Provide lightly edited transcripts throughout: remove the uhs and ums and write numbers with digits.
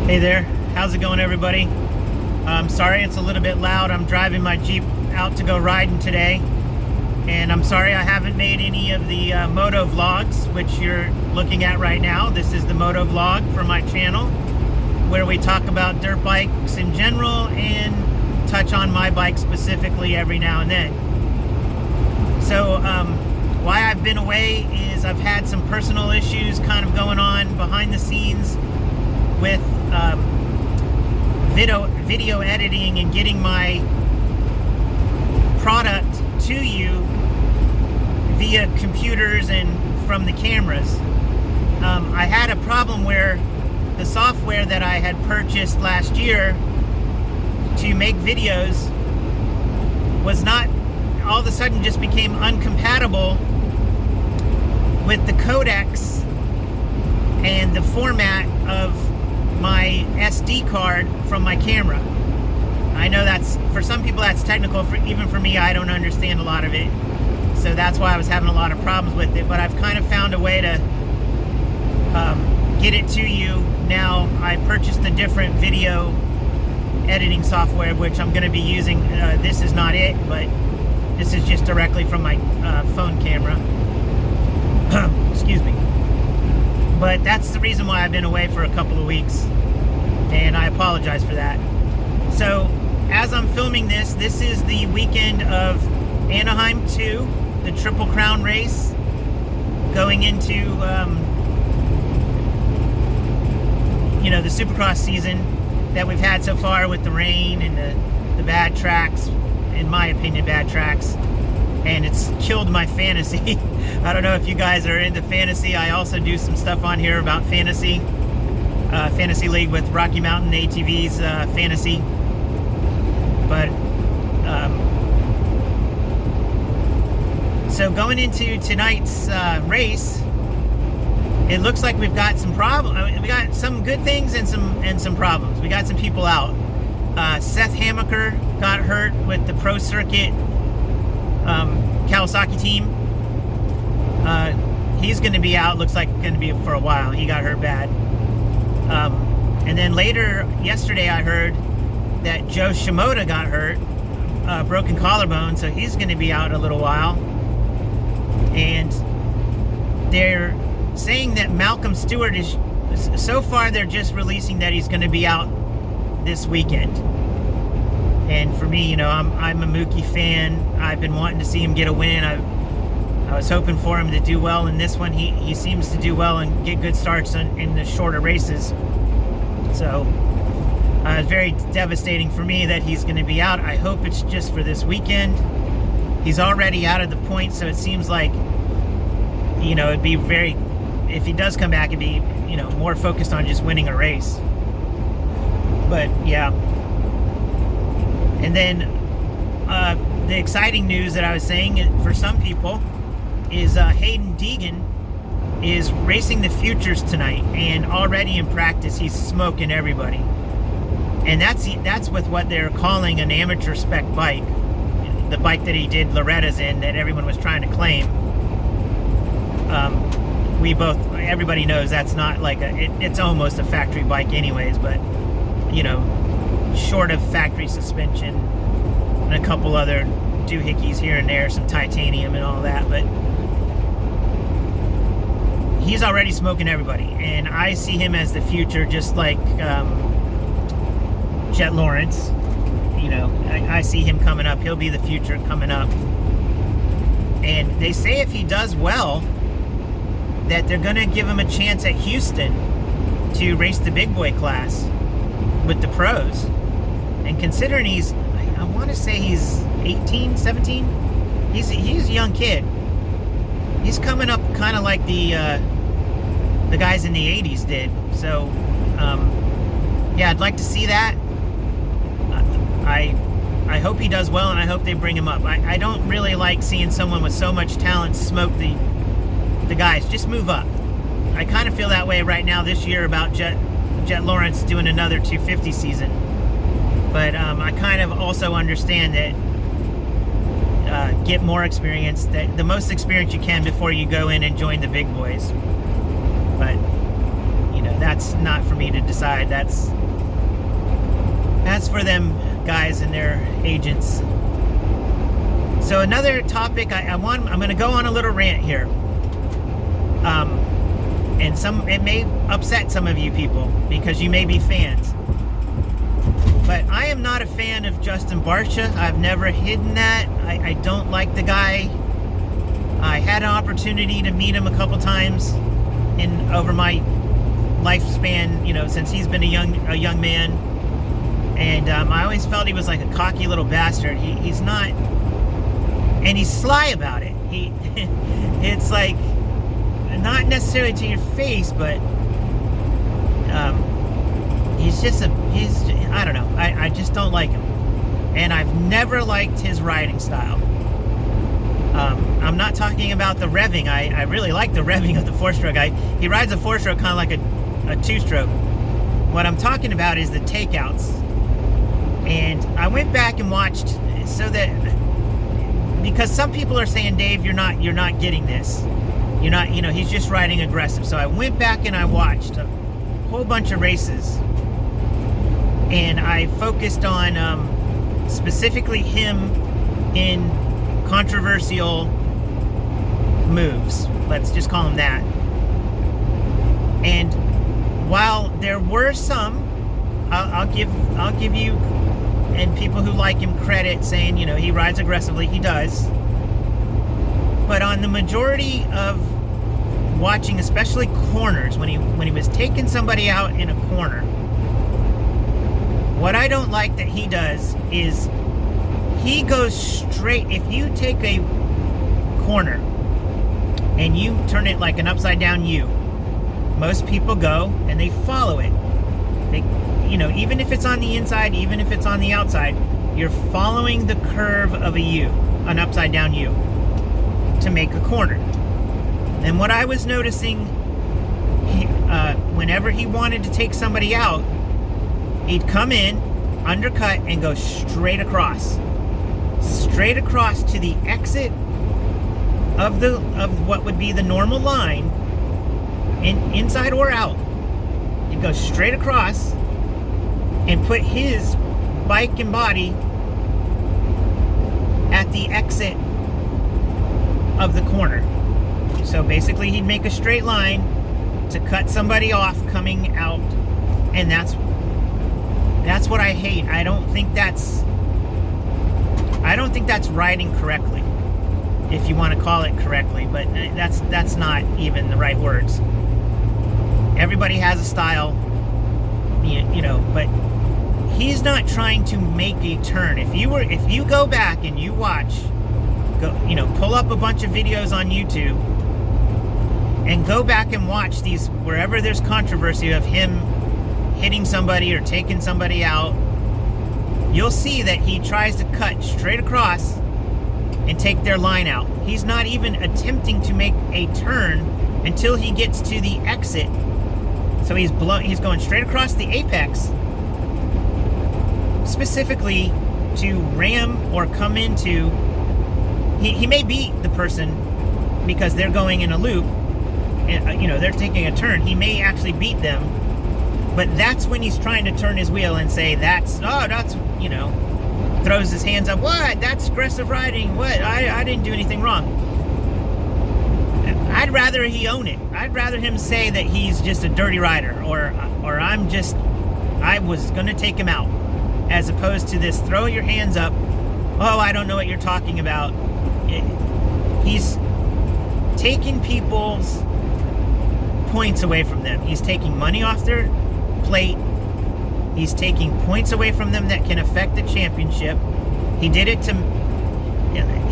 Hey there, how's it going, everybody? Sorry it's a little bit loud. I'm driving my Jeep out to go riding today, and I'm sorry I haven't made any of the Moto vlogs, which you're looking at right now. This is the Moto vlog for my channel, where we talk about dirt bikes in general and touch on my bike specifically every now and then. So why I've been away is I've had some personal issues kind of going on behind the scenes with video editing and getting my product to you via computers and from the cameras. I had a problem where the software that I had purchased last year to make videos was not, all of a sudden just became uncompatible with the codecs and the format of my SD card from my camera. I know that's, for some people that's technical, even for me, I don't understand a lot of it. So that's why I was having a lot of problems with it, but I've kind of found a way to get it to you now. I purchased a different video editing software, which I'm going to be using. This is not it, but this is just directly from my phone camera. Excuse me. But that's the reason why I've been away for a couple of weeks, and I apologize for that. So as I'm filming this, this is the weekend of Anaheim 2, the Triple Crown race, going into you know, the Supercross season that we've had so far with the rain and the bad tracks, in my opinion, bad tracks. And it's killed my fantasy. I don't know if you guys are into fantasy. I also do some stuff on here about fantasy. Fantasy League with Rocky Mountain ATV's fantasy. But, so going into tonight's race, it looks like we've got some problems. We got some good things and some problems. We got some people out. Seth Hamaker got hurt with the Pro Circuit Kawasaki team. He's going to be out, looks like going to be for a while. He got hurt bad. And then later, yesterday, I heard that Joe Scmoda got hurt, broken collarbone, so he's going to be out a little while. And they're saying that Malcolm Stewart is, so far they're just releasing that he's going to be out this weekend. And for me, you know, I'm a Mookie fan. I've been wanting to see him get a win. I was hoping for him to do well in this one. He seems to do well and get good starts in the shorter races. So it's very devastating for me that he's going to be out. I hope it's just for this weekend. He's already out of the points, so it seems like, you know, it'd be very, if he does come back, it'd be, you know, more focused on just winning a race. But yeah. And then the exciting news that I was saying for some people is Hayden Deegan is racing the Futures tonight, and already in practice he's smoking everybody. And that's with what they're calling an amateur spec bike, the bike that he did Loretta's in that everyone was trying to claim. Everybody knows that's not like it's almost a factory bike anyways, but you know, short of factory suspension and a couple other doohickeys here and there, some titanium and all that, but he's already smoking everybody, and I see him as the future, just like Jet Lawrence. You know, I see him coming up. He'll be the future coming up. And they say if he does well, that they're going to give him a chance at Houston to race the big boy class with the pros. And considering he's, I want to say he's 18, 17, he's a young kid. He's coming up kind of like the guys in the 80s did. So, yeah, I'd like to see that. I hope he does well, and I hope they bring him up. I don't really like seeing someone with so much talent smoke the guys. Just move up. I kind of feel that way right now this year about Jet Lawrence doing another 250 season. But I kind of also understand that get more experience, the most experience you can before you go in and join the big boys. But you know, that's not for me to decide. That's for them guys and their agents. So another topic I'm going to go on a little rant here. And it may upset some of you people because you may be fans. But I am not a fan of Justin Barcia. I've never hidden that. I don't like the guy. I had an opportunity to meet him a couple times over my lifespan, since he's been a young man. And I always felt he was like a cocky little bastard. He's not, and he's sly about it. It's like, not necessarily to your face, but I don't know. I just don't like him. And I've never liked his riding style. I'm not talking about the revving. I really like the revving of the four-stroke. He rides a four-stroke kind of like a two-stroke. What I'm talking about is the takeouts. And I went back and watched, because some people are saying, Dave, you're not getting this. You're not, he's just riding aggressive. So I went back and I watched a whole bunch of races. And I focused on specifically him in controversial moves. Let's just call him that. And while there were some, I'll give you and people who like him credit, saying he rides aggressively. He does. But on the majority of watching, especially corners, when he was taking somebody out in a corner, what I don't like that he does is he goes straight. If you take a corner and you turn it like an upside down U, most people go and they follow it. Even if it's on the inside, even if it's on the outside, you're following the curve of a U, an upside down U, to make a corner. And what I was noticing, whenever he wanted to take somebody out, he'd come in, undercut, and go straight across to the exit of what would be the normal line, inside or out. He'd go straight across and put his bike and body at the exit of the corner. So basically he'd make a straight line to cut somebody off coming out, and that's what I hate. I don't think that's riding correctly, if you want to call it correctly, but that's not even the right words. Everybody has a style, but he's not trying to make a turn. If you go back and you watch, pull up a bunch of videos on YouTube and go back and watch these, wherever there's controversy of him hitting somebody or taking somebody out, you'll see that he tries to cut straight across and take their line out. He's not even attempting to make a turn until he gets to the exit. So he's going straight across the apex, specifically to ram or come into. He may beat the person because they're going in a loop, and they're taking a turn. He may actually beat them, but that's when he's trying to turn his wheel and say throws his hands up. What? That's aggressive riding. What? I didn't do anything wrong. I'd rather he own it. I'd rather him say that he's just a dirty rider, or I was gonna take him out, as opposed to this throw your hands up. Oh, I don't know what you're talking about. He's taking people's points away from them. He's taking money off their plate. He's taking points away from them that can affect the championship. He did it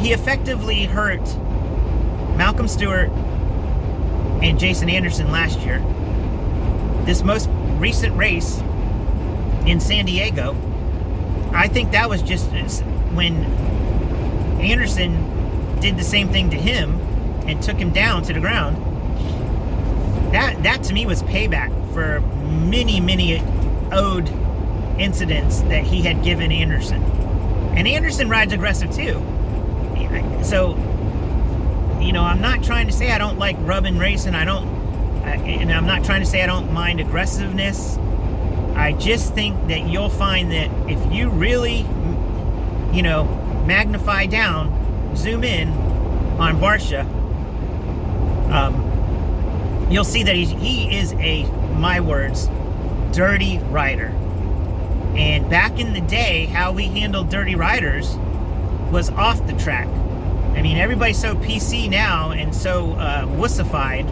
he effectively hurt Malcolm Stewart and Jason Anderson last year. This most recent race in San Diego, I think that was just when Anderson did the same thing to him and took him down to the ground. That to me was payback for many owed incidents that he had given Anderson. And Anderson rides aggressive too. So, I'm not trying to say I don't like rubbing racing. I don't and I'm not trying to say I don't mind aggressiveness. I just think that you'll find that if you really, magnify down, zoom in on Barcia, you'll see that he is my words, dirty rider. And back in the day, how we handled dirty riders was off the track. I mean, everybody's so PC now and so wussified.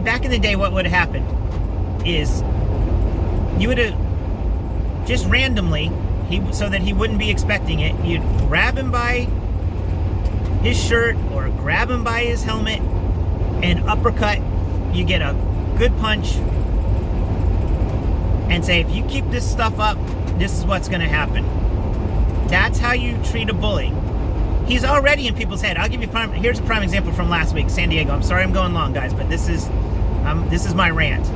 Back in the day, what would have happened is you would have just randomly, so that he wouldn't be expecting it, you'd grab him by his shirt or grab him by his helmet and uppercut. You get a good punch and say, if you keep this stuff up, this is what's going to happen. That's how you treat a bully. He's already in people's head. I'll give you here's a prime example from last week, San Diego. I'm sorry I'm going long, guys, but this is my rant.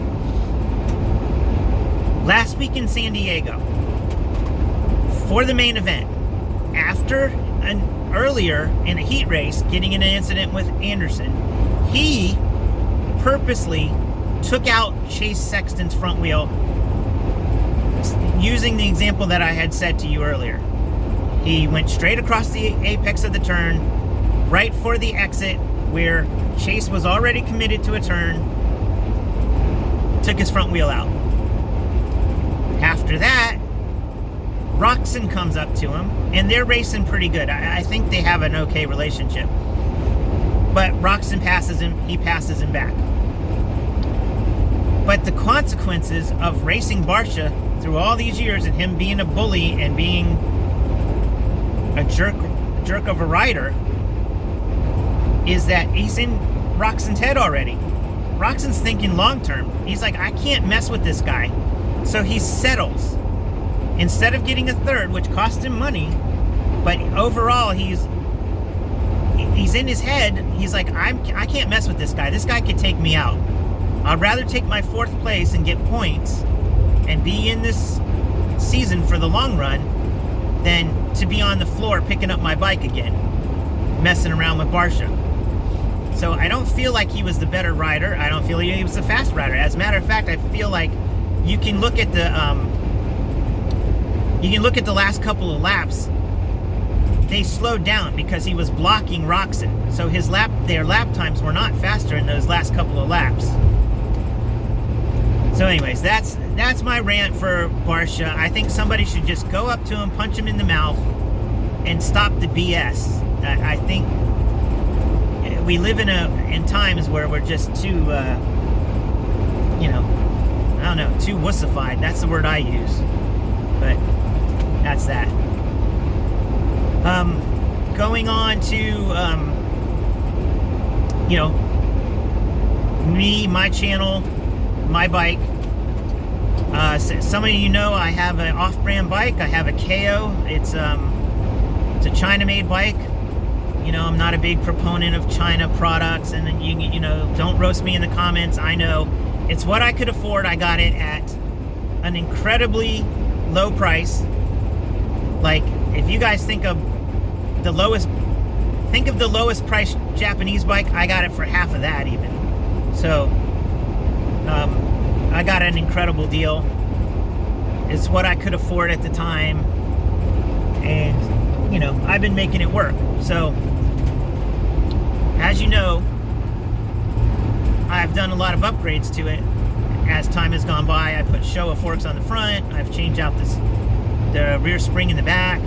Last week in San Diego, for the main event, after earlier in a heat race, getting in an incident with Anderson, he purposely took out Chase Sexton's front wheel, using the example that I had said to you earlier. He went straight across the apex of the turn, right for the exit, where Chase was already committed to a turn, took his front wheel out. After that, Roczen comes up to him, and they're racing pretty good. I think they have an okay relationship. But Roczen passes him, he passes him back. But the consequences of racing Barcia through all these years and him being a bully and being a jerk of a rider is that he's in Roczen's head already. Roczen's thinking long term. He's like, I can't mess with this guy. So he settles. Instead of getting a third, which cost him money, but overall he's in his head. He's like, I can't mess with this guy. This guy could take me out. I'd rather take my 4th place and get points and be in this season for the long run than to be on the floor picking up my bike again, messing around with Barcia. So I don't feel like he was the better rider. I don't feel he was the fast rider. As a matter of fact, I feel like you can look at the last couple of laps. They slowed down because he was blocking Roczen. So their lap times were not faster in those last couple of laps. So anyways, that's my rant for Barcia. I think somebody should just go up to him, punch him in the mouth, and stop the BS. I think we live in times where we're just too, too wussified. That's the word I use. But that's that. Going on to, me, my channel, my bike. Some of you know I have an off-brand bike. I have a KO. It's a China-made bike. I'm not a big proponent of China products, and don't roast me in the comments. I know it's what I could afford. I got it at an incredibly low price. Like, if you guys think of the lowest price Japanese bike, I got it for half of that even. So I got an incredible deal. It's what I could afford at the time, and I've been making it work. So as you know, I've done a lot of upgrades to it as time has gone by. I put Showa forks on the front. I've changed out the rear spring in the back.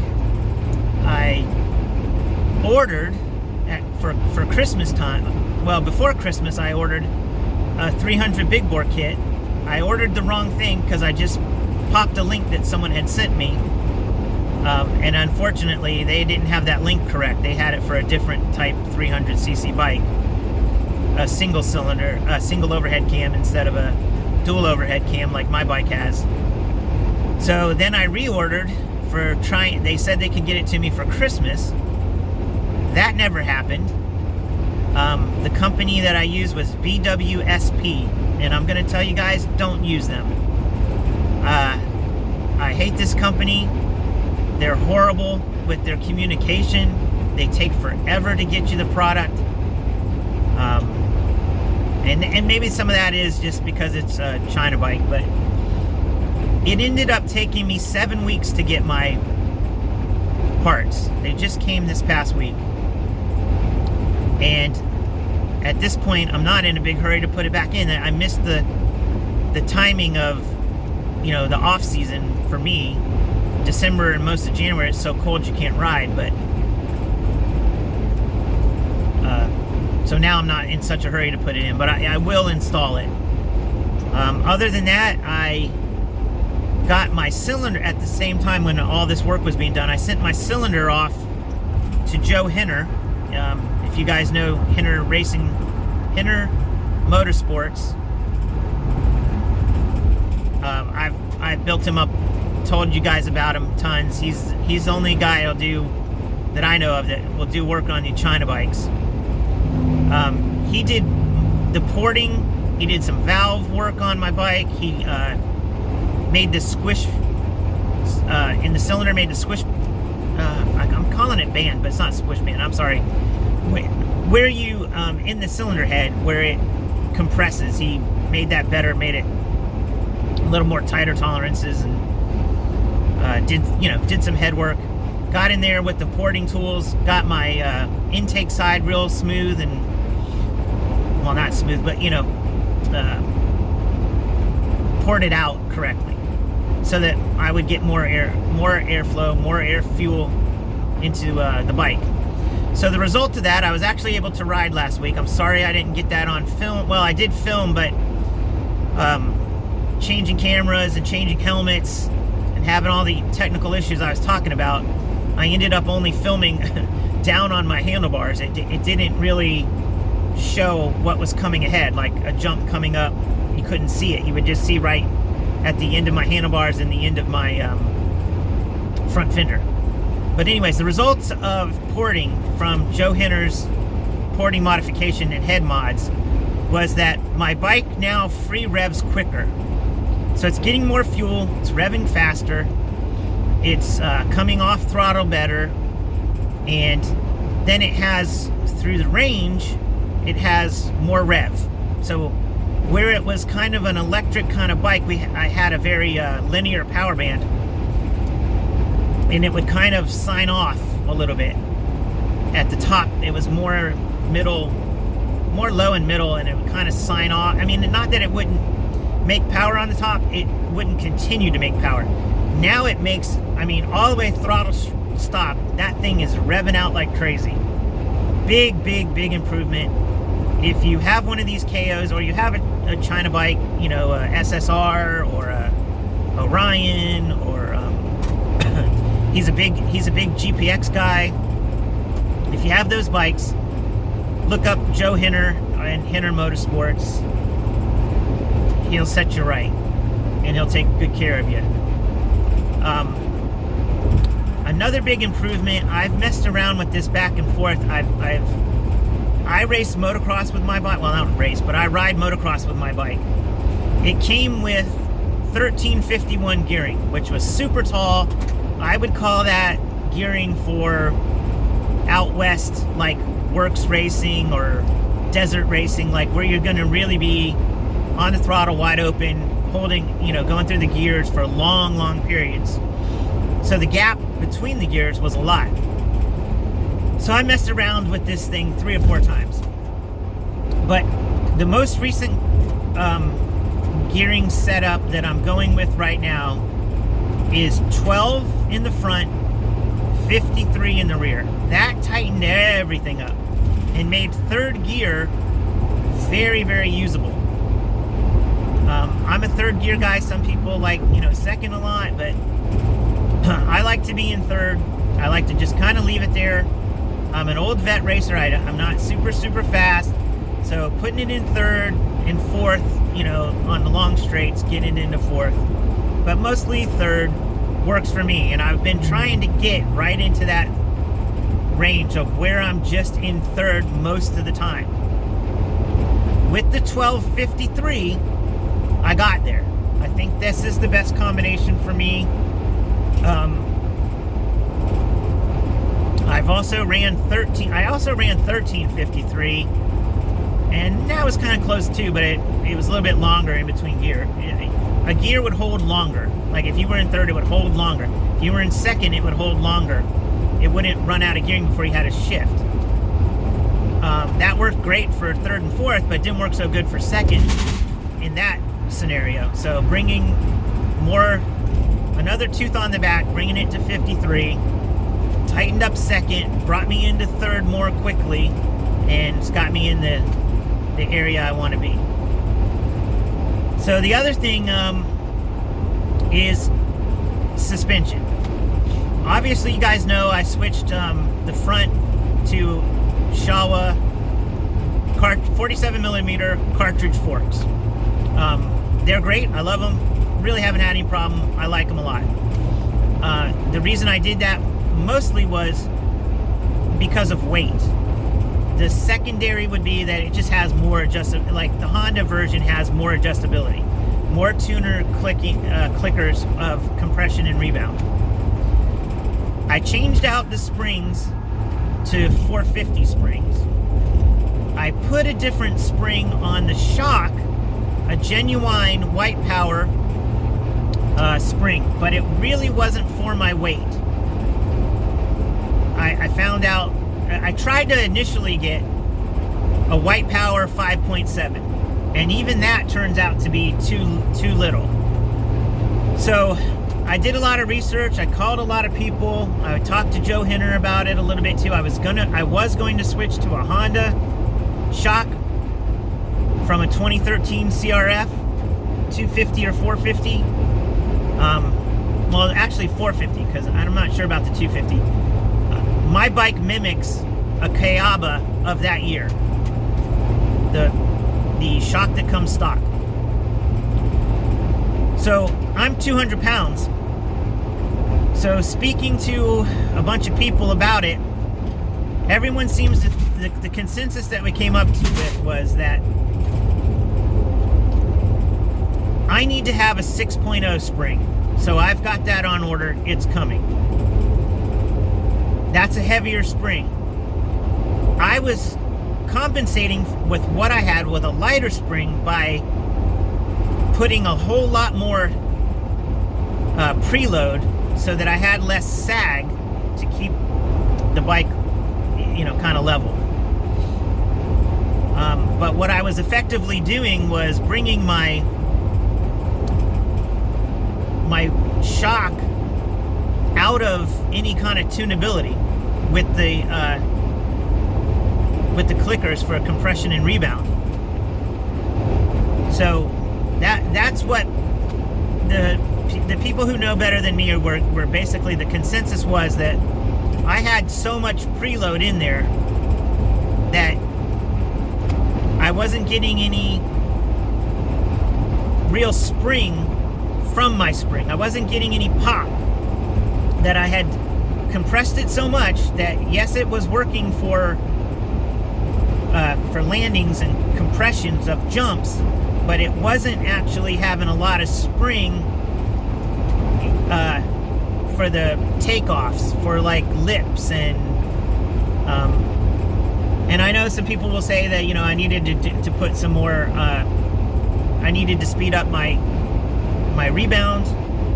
I ordered for Christmas time. Well, before Christmas, I ordered a 300 big bore kit. I ordered the wrong thing because I just popped a link that someone had sent me, and unfortunately, they didn't have that link correct. They had it for a different type 300cc bike, a single cylinder, a single overhead cam instead of a dual overhead cam like my bike has. So then I reordered for trying. They said they could get it to me for Christmas. That never happened. The company that I used was BWSP, and I'm going to tell you guys, don't use them. I hate this company. They're horrible with their communication. They take forever to get you the product. And maybe some of that is just because it's a China bike, but it ended up taking me 7 weeks to get my parts. They just came this past week. And at this point, I'm not in a big hurry to put it back in. I missed the timing of, you know, the off season for me. December and most of January, it's so cold you can't ride, but so now I'm not in such a hurry to put it in, but I will install it. Other than that, I got my cylinder at the same time when all this work was being done. I sent my cylinder off to Joe Henner. If you guys know Henner Racing, Henner Motorsports. I've built him up, told you guys about him tons. He's the only guy that I know of that will do work on the China bikes. He did the porting. He did some valve work on my bike. He made the squish in the cylinder. Made the squish. I'm calling it band, but it's not squish band. I'm sorry. Where you in the cylinder head where it compresses, he made that better. Made it a little more tighter tolerances, and did some head work. Got in there with the porting tools. Got my intake side real smooth, and well, not smooth, but poured it out correctly, so that I would get more airflow, more air fuel into the bike. So the result of that, I was actually able to ride last week. I'm sorry I didn't get that on film. Well, I did film, but changing cameras and changing helmets and having all the technical issues I was talking about, I ended up only filming down on my handlebars. It didn't really show what was coming ahead, like a jump coming up. You couldn't see it. You would just see right at the end of my handlebars and the end of my front fender. But anyways, the results of porting from Joe Henner's porting modification and head mods was that my bike now free revs quicker. So it's getting more fuel, it's revving faster, it's coming off throttle better, and then it has, through the range, it has more rev. So where it was kind of an electric kind of bike, I had a very linear power band, and it would kind of sign off a little bit. At the top, it was more middle, more low and middle, and it would kind of sign off. I mean, not that it wouldn't make power on the top, it wouldn't continue to make power. Now it makes, I mean, all the way throttle stop, that thing is revving out like crazy. Big improvement. If you have one of these KOs, or you have a China bike, a SSR or a Orion, or he's a big GPX guy. If you have those bikes, look up Joe Henner and Henner Motorsports. He'll set you right, and he'll take good care of you. Another big improvement, I've messed around with this back and forth. I race motocross with my bike. Well, not race, but I ride motocross with my bike. It came with 1351 gearing, which was super tall. I would call that gearing for out west, like works racing or desert racing, like where you're going to really be on the throttle wide open, holding, going through the gears for long periods. So the gap between the gears was a lot. So I messed around with this thing 3 or 4 times. But the most recent gearing setup that I'm going with right now is 12 in the front, 53 in the rear. That tightened everything up and made third gear very usable. I'm a third gear guy. Some people like, second a lot, but I like to be in third. I like to just kind of leave it there. I'm an old vet racer. I'm not super fast. So putting it in third and fourth, on the long straights, getting into fourth. But mostly third works for me. And I've been trying to get right into that range of where I'm just in third most of the time. With the 1253, I got there. I think this is the best combination for me. I also ran 1353 And that was kind of close too, but it was a little bit longer in between gear. A gear would hold longer. Like if you were in third, it would hold longer. If you were in second, it would hold longer. It wouldn't run out of gearing before you had a shift. That worked great for third and fourth, but didn't work so good for second in that scenario. So bringing another tooth on the back, bringing it to 53, tightened up second, brought me into third more quickly, and it's got me in the area I want to be. So the other thing is suspension. Obviously, you guys know I switched the front to Shawa 47mm cartridge forks. They're great. I love them. Really haven't had any problem. I like them a lot. The reason I did that mostly was because of weight. The secondary would be that it just has more adjustability. Like the Honda version has more adjustability, more tuner clickers of compression and rebound. I changed out the springs to 450 springs. I put a different spring on the shock, a genuine white power spring, but it really wasn't for my weight. I found out, I tried to initially get a white power 5.7, and even that turns out to be too little. So I did a lot of research. I called a lot of people. I talked to Joe Henner about it a little bit too. I was going to switch to a Honda shock from a 2013 CRF 250 or 450. Well, actually 450, because I'm not sure about the 250. My bike mimics a Kayaba of that year. The shock that comes stock. So I'm 200 pounds. So speaking to a bunch of people about it, everyone seems to, the consensus that we came up with was that I need to have a 6.0 spring. So I've got that on order. It's coming. That's a heavier spring. I was compensating with what I had with a lighter spring by putting a whole lot more preload so that I had less sag to keep the bike, kind of level. But what I was effectively doing was bringing my shock out of any kind of tunability with the clickers for compression and rebound. So that's what the people who know better than me were basically, the consensus was that I had so much preload in there that I wasn't getting any real spring from my spring. I wasn't getting any pop. That I had compressed it so much that, yes, it was working for landings and compressions of jumps, but it wasn't actually having a lot of spring for the takeoffs, for like lips and I know some people will say that I needed to put some more. I needed to speed up my rebound.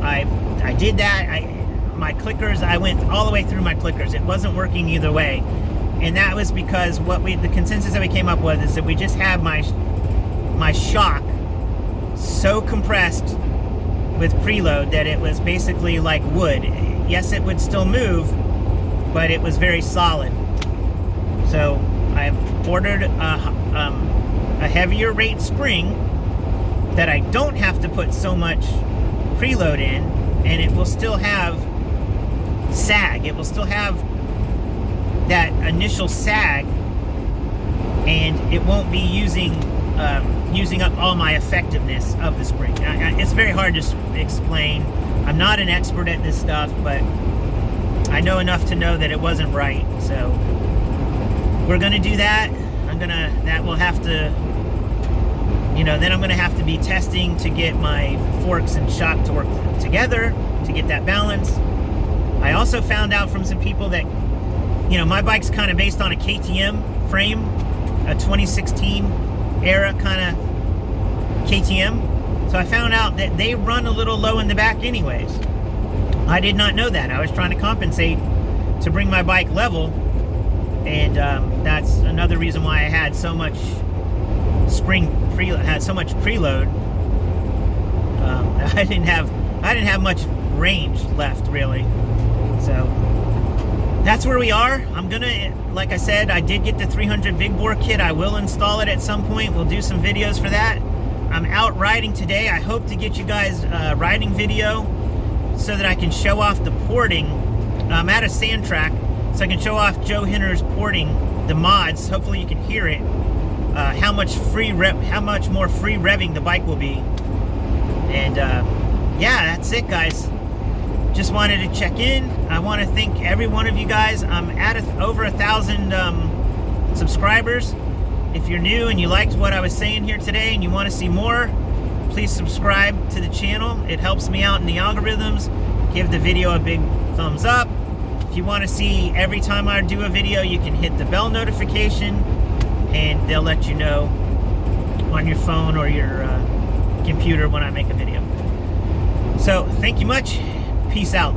I did that. My clickers, I went all the way through my clickers. It wasn't working either way. And that was because the consensus that we came up with is that we just had my shock so compressed with preload that it was basically like wood. Yes, it would still move, but it was very solid. So I've ordered a heavier rate spring that I don't have to put so much preload in, and it will still have sag. It will still have that initial sag, and it won't be using up all my effectiveness of the spring. It's very hard to explain. I'm not an expert at this stuff, but I know enough to know that it wasn't right. So we're gonna do that. That will have to, then I'm gonna have to be testing to get my forks and shock to work together to get that balance. I also found out from some people that, my bike's kind of based on a KTM frame, a 2016 era kind of KTM. So I found out that they run a little low in the back anyways. I did not know that. I was trying to compensate to bring my bike level, and that's another reason why I had so much preload. I didn't have much range left, really. So that's where we are. I'm gonna, like I said, I did get the 300 big bore kit. I will install it at some point. We'll do some videos for that. I'm out riding today. I hope to get you guys a riding video so that I can show off the porting. I'm at a sand track, so I can show off Joe Henner's porting, the mods. Hopefully you can hear it. How much more free revving the bike will be. And yeah, that's it, guys. Just wanted to check in. I want to thank every one of you guys. I'm at over 1,000 subscribers. If you're new and you liked what I was saying here today and you want to see more, please subscribe to the channel. It helps me out in the algorithms. Give the video a big thumbs up. If you want to see every time I do a video, you can hit the bell notification and they'll let you know on your phone or your computer when I make a video. So thank you much. Peace out.